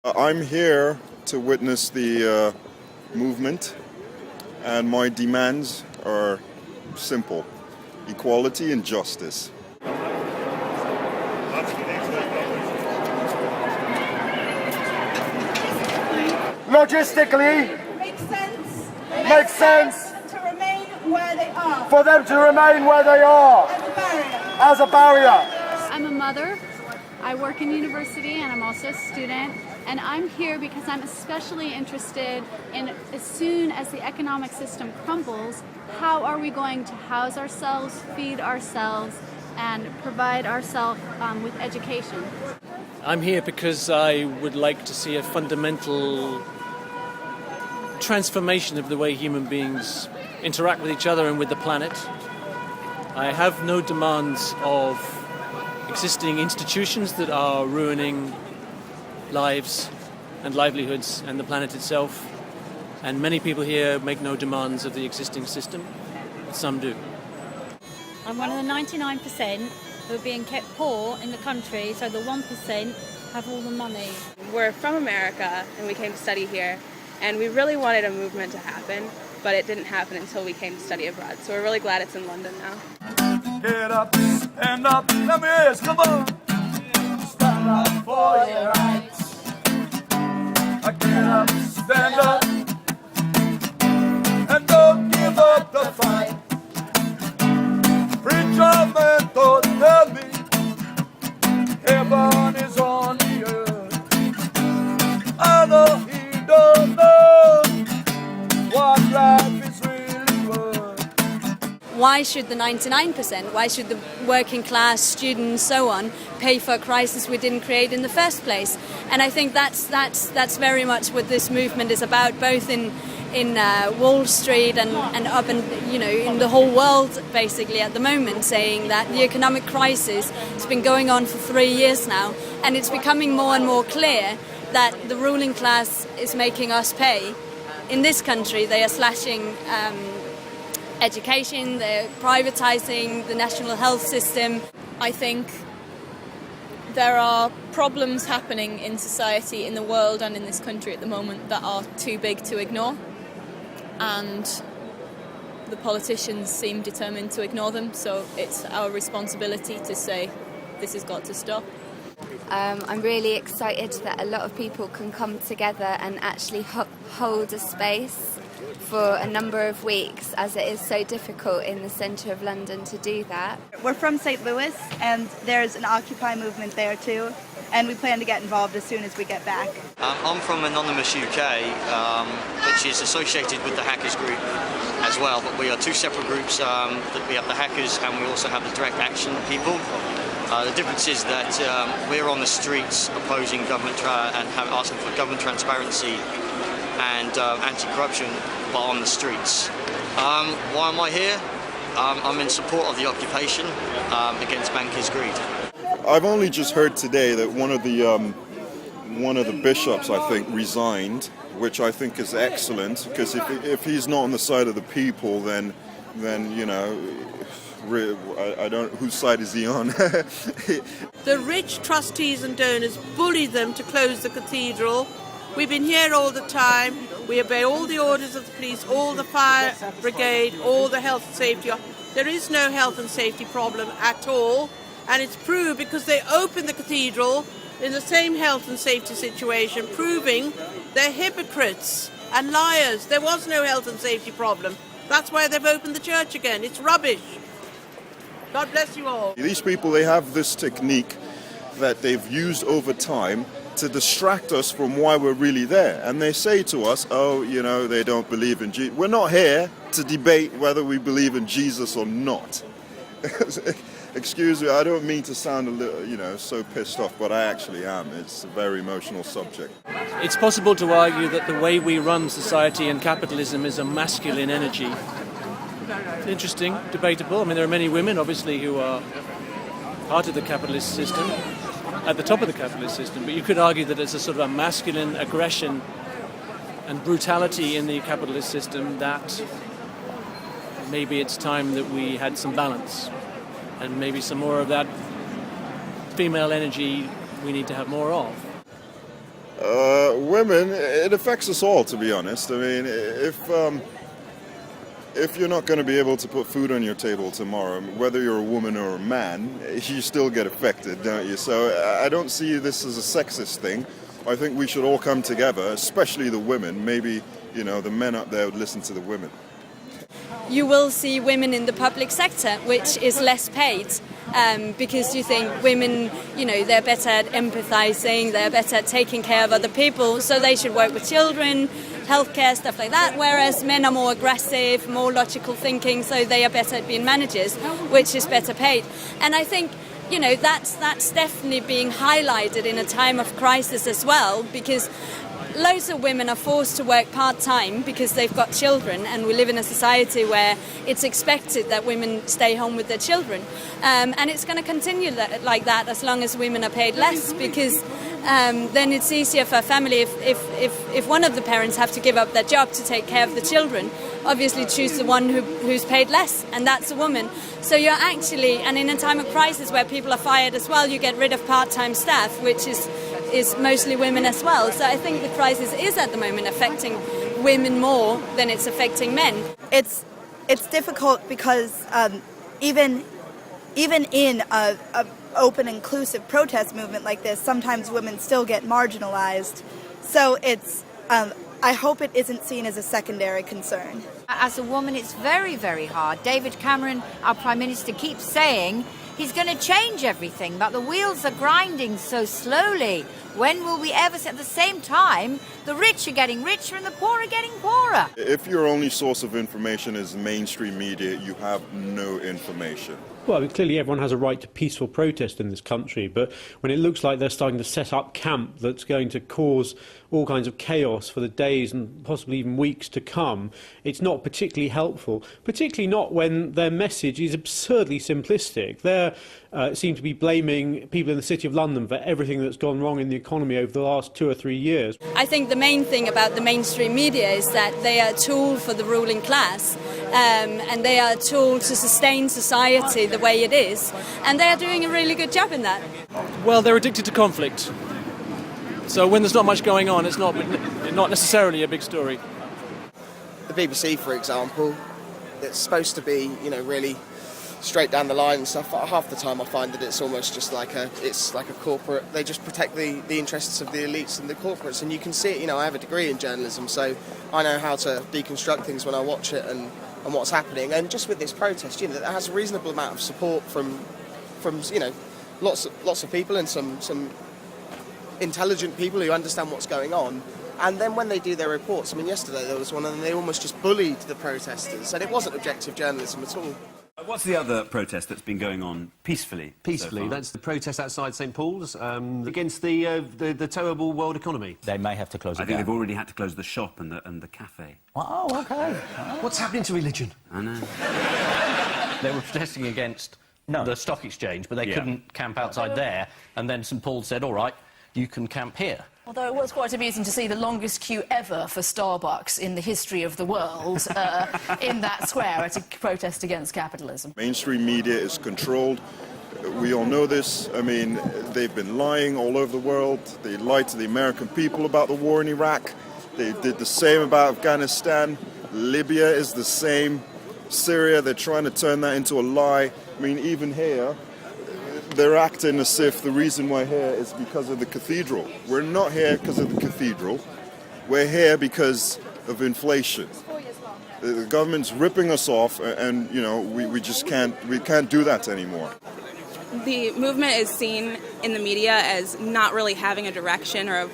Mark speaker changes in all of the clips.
Speaker 1: I'm here to witness the movement, and my demands are simple: equality and justice.
Speaker 2: Logistically, makes sense
Speaker 3: to remain where they are.
Speaker 2: For them to remain where they are as a barrier.
Speaker 4: I'm a mother. I work in university and I'm also a student. And I'm here because I'm especially interested in, as soon as the economic system crumbles, how are we going to house ourselves, feed ourselves, and provide ourselves with education.
Speaker 5: I'm here because I would like to see a fundamental transformation of the way human beings interact with each other and with the planet. I have no demands of existing institutions that are ruining lives and livelihoods and the planet itself. And many people here make no demands of the existing system, but some do.
Speaker 6: I'm one of the 99% who are being kept poor in the country, so the 1% have all the money.
Speaker 7: We're from America and we came to study here, and we really wanted a movement to happen, but it didn't happen until we came to study abroad. So we're really glad it's in London now.
Speaker 2: Get up, stand up, let me hear it, come on. Stand up for your rights. Get up, stand up, and don't give up the fight. Preacher man, don't tell me heaven is on the earth. I know he don't know what life is really worth.
Speaker 8: Why should the 99%, why should the working class, students, so on, pay for a crisis we didn't create in the first place? And I think that's very much what this movement is about, both in Wall Street and up in the whole world basically at the moment, saying that the economic crisis has been going on for 3 years now, and it's becoming more and more clear that the ruling class is making us pay. In this country, they are slashing education, they're privatizing the national health system.
Speaker 9: I think there are problems happening in society, in the world and in this country at the moment that are too big to ignore, and the politicians seem determined to ignore them, so it's our responsibility to say this has got to stop.
Speaker 10: I'm really excited that a lot of people can come together and actually hold a space for a number of weeks, as it is so difficult in the centre of London to do that.
Speaker 3: We're from St. Louis, and there's an Occupy movement there too, and we plan to get involved as soon as we get back.
Speaker 11: I'm from Anonymous UK, which is associated with the Hackers group as well, but we are two separate groups. We have the Hackers and we also have the Direct Action people. The difference is that we're on the streets opposing government and asking for government transparency and anti-corruption, but on the streets. Why am I here? I'm in support of the occupation against bankers' greed.
Speaker 1: I've only just heard today that one of the bishops, I think, resigned, which I think is excellent, because if he's not on the side of the people, then you know, I don't. Whose side is he on?
Speaker 12: The rich trustees and donors bully them to close the cathedral. We've been here all the time. We obey all the orders of the police, all the fire brigade, all the health and safety. There is no health and safety problem at all, and it's proved because they opened the cathedral in the same health and safety situation, proving they're hypocrites and liars. There was no health and safety problem. That's why they've opened the church again. It's rubbish. God bless you all.
Speaker 1: These people, they have this technique that they've used over time to distract us from why we're really there. And they say to us, oh, you know, they don't believe in Jesus. We're not here to debate whether we believe in Jesus or not. Excuse me, I don't mean to sound a little, you know, so pissed off, but I actually am. It's a very emotional subject.
Speaker 5: It's possible to argue that the way we run society and capitalism is a masculine energy. Interesting, debatable. I mean, there are many women, obviously, who are part of the capitalist system, at the top of the capitalist system, but you could argue that it's a sort of a masculine aggression and brutality in the capitalist system that maybe it's time that we had some balance, and maybe some more of that female energy we need to have more of.
Speaker 1: Women, it affects us all, to be honest. I mean, if you're not going to be able to put food on your table tomorrow, whether you're a woman or a man, you still get affected, don't you? So I don't see this as a sexist thing. I think we should all come together, especially the women. Maybe, the men up there would listen to the women.
Speaker 8: You will see women in the public sector, which is less paid, because you think women, they're better at empathizing, they're better at taking care of other people, so they should work with children, healthcare, stuff like that, whereas men are more aggressive, more logical thinking, so they are better at being managers, which is better paid. And I think, that's definitely being highlighted in a time of crisis as well, because loads of women are forced to work part-time because they've got children, and we live in a society where it's expected that women stay home with their children. And it's going to continue like that as long as women are paid less, because then it's easier for a family if one of the parents have to give up their job to take care of the children, obviously choose the one who's paid less, and that's a woman. So you're actually, and in a time of crisis where people are fired as well, you get rid of part-time staff, which is mostly women as well. So I think the crisis is at the moment affecting women more than it's affecting men.
Speaker 3: It's difficult because even in a open, inclusive protest movement like this, sometimes women still get marginalized. So it's I hope it isn't seen as a secondary concern.
Speaker 13: As a woman, it's very, very hard. David Cameron, our Prime Minister, keeps saying he's going to change everything, but the wheels are grinding so slowly. When will we ever see? At the same time, the rich are getting richer and the poor are getting poorer.
Speaker 1: If your only source of information is mainstream media, you have no information.
Speaker 14: Well, I mean, clearly everyone has a right to peaceful protest in this country, but when it looks like they're starting to set up camp that's going to cause all kinds of chaos for the days and possibly even weeks to come, it's not particularly helpful, particularly not when their message is absurdly simplistic. They seem to be blaming people in the City of London for everything that's gone wrong in the economy over the last 2 or 3 years.
Speaker 8: I think the main thing about the mainstream media is that they are a tool for the ruling class, and they are a tool to sustain society the way it is, and they are doing a really good job in that.
Speaker 5: Well, they're addicted to conflict. So when there's not much going on, it's not necessarily a big story.
Speaker 15: The BBC, for example, it's supposed to be, really straight down the line and stuff. Half the time I find that it's almost just like a corporate. They just protect the interests of the elites and the corporates, and you can see it. I have a degree in journalism, so I know how to deconstruct things when I watch it and what's happening. And just with this protest, that has a reasonable amount of support from lots of people and some intelligent people who understand what's going on. And then when they do their reports, yesterday there was one and they almost just bullied the protesters, and it wasn't objective journalism at all.
Speaker 16: What's the other protest that's been going on peacefully?
Speaker 17: Peacefully, that's the protest outside St Paul's against the towable world economy.
Speaker 18: They may have to close it
Speaker 16: I think
Speaker 18: down.
Speaker 16: they've already had to close the shop and the cafe.
Speaker 18: Oh, OK.
Speaker 17: What's happening to religion?
Speaker 16: I know.
Speaker 18: They were protesting against the stock exchange, but they couldn't camp outside there, and then St Paul said, all right, you can camp here.
Speaker 19: Although it was quite amusing to see the longest queue ever for Starbucks in the history of the world in that square at a protest against capitalism.
Speaker 1: Mainstream media is controlled. We all know this. They've been lying all over the world. They lied to the American people about the war in Iraq. They did the same about Afghanistan. Libya is the same. Syria, they're trying to turn that into a lie. Even here, they're acting as if the reason we're here is because of the cathedral. We're not here because of the cathedral. We're here because of inflation. The government's ripping us off, and we just can't do that anymore.
Speaker 7: The movement is seen in the media as not really having a direction or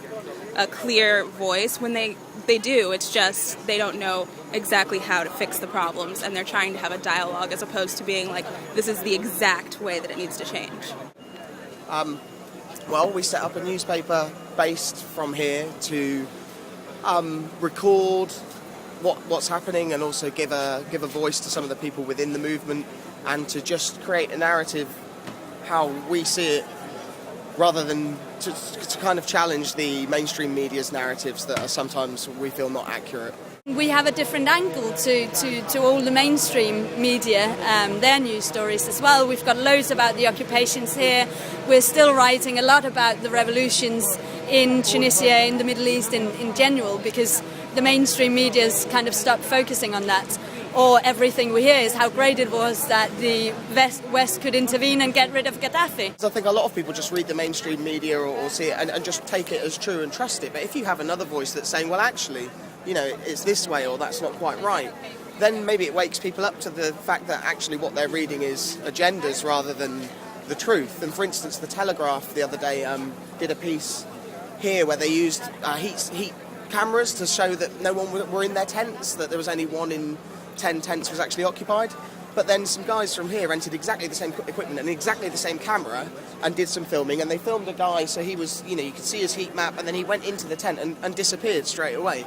Speaker 7: a clear voice. When they do, it's just they don't know exactly how to fix the problems, and they're trying to have a dialogue as opposed to being like, this is the exact way that it needs to change.
Speaker 15: Well, we set up a newspaper based from here to record what's happening and also give a voice to some of the people within the movement, and to just create a narrative how we see it, rather than to kind of challenge the mainstream media's narratives that are sometimes we feel not accurate.
Speaker 8: We have a different angle to all the mainstream media, their news stories as well. We've got loads about the occupations here. We're still writing a lot about the revolutions in Tunisia, in the Middle East in general, because the mainstream media's kind of stopped focusing on that. Or everything we hear is how great it was that the West could intervene and get rid of Gaddafi.
Speaker 15: I think a lot of people just read the mainstream media or see it and just take it as true and trust it. But if you have another voice that's saying, well, actually, you know, it's this way or that's not quite right, then maybe it wakes people up to the fact that actually what they're reading is agendas rather than the truth. And for instance, The Telegraph the other day did a piece here where they used heat cameras to show that no one were in their tents, that there was only 1 in 10 tents was actually occupied. But then some guys from here rented exactly the same equipment and exactly the same camera and did some filming, and they filmed a guy so he was, you know, you could see his heat map, and then he went into the tent and disappeared straight away.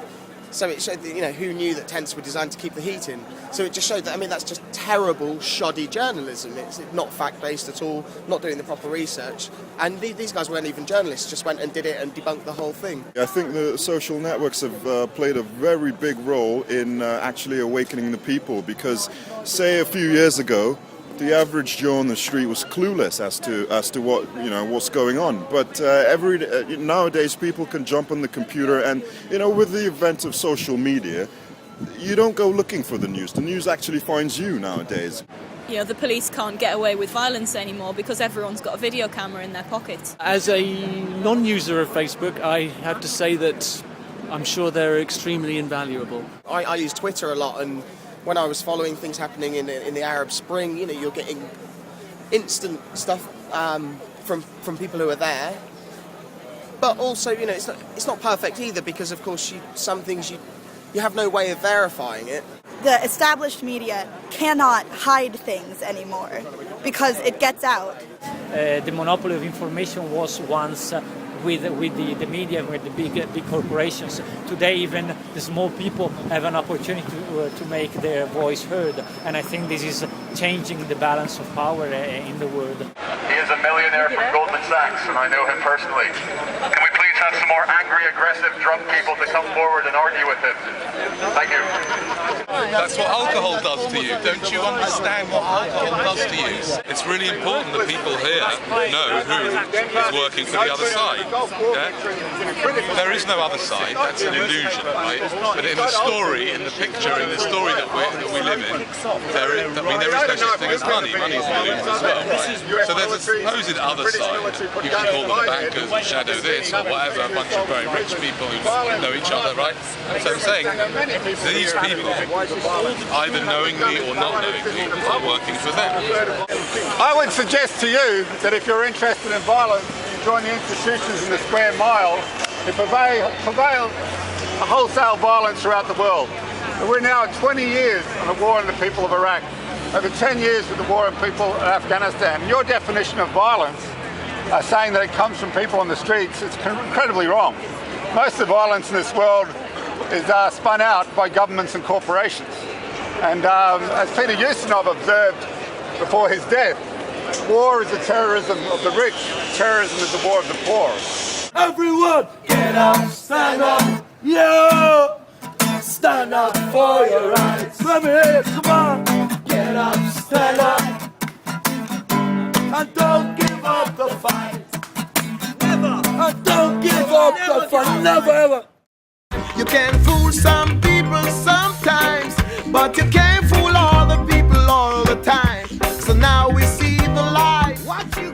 Speaker 15: So it showed that, you know, who knew that tents were designed to keep the heat in. So it just showed that, I mean, that's just terrible, shoddy journalism. It's not fact-based at all, not doing the proper research. And these guys weren't even journalists, just went and did it and debunked the whole thing.
Speaker 1: I think the social networks have played a very big role in actually awakening the people, because, say, a few years ago, the average Joe on the street was clueless as to what, you know, what's going on. But nowadays people can jump on the computer, and, you know, with the advent of social media, you don't go looking for the news. The news actually finds you nowadays.
Speaker 9: You know, the police can't get away with violence anymore because everyone's got a video camera in their pocket.
Speaker 5: As a non-user of Facebook, I have to say that I'm sure they're extremely invaluable.
Speaker 15: I use Twitter a lot, and when I was following things happening in the Arab Spring, you know, you're getting instant stuff from people who are there. But also, you know, it's not perfect either, because of course some things you have no way of verifying it.
Speaker 3: The established media cannot hide things anymore because it gets out.
Speaker 20: The monopoly of information was once with the media, with the big corporations. Today, even the small people have an opportunity to make their voice heard, and I think this is changing the balance of power in the world.
Speaker 21: He is a millionaire from Goldman Sachs, and I know him personally. Can we please have some more angry, aggressive, drunk people to come forward and argue with him? Thank you.
Speaker 22: That's what alcohol does to you. Don't you understand what alcohol does to you? It's really important that people here know who is working for the other side. Yeah? There is no other side. That's an illusion, right? But in the story, in the picture, in the story that we live in, there is no such thing as money. Money is an illusion as well, right? So there's a supposed other side. You can call them bankers, shadow this, or whatever, a bunch of very rich people who know each other, right? So I'm saying these people, either knowingly or not knowingly, are working for them.
Speaker 23: I would suggest to you that if you're interested in violence, you join the institutions in the square mile that prevail a wholesale violence throughout the world. We're now at 20 years on the war on the people of Iraq, over 10 years with the war on people in Afghanistan. Your definition of violence, saying that it comes from people on the streets, is incredibly wrong. Most of the violence in this world is spun out by governments and corporations. And as Peter Ustinov observed before his death, war is the terrorism of the rich, terrorism is the war of the poor.
Speaker 2: Everyone, get up, stand up, yeah! Stand up for your rights. Let me hear you, come on. Get up, stand up, and don't give up the fight. Never. And don't give up the fight, never ever.
Speaker 24: You can fool some people sometimes, but you can't fool all the people all the time. So now we see the light. What you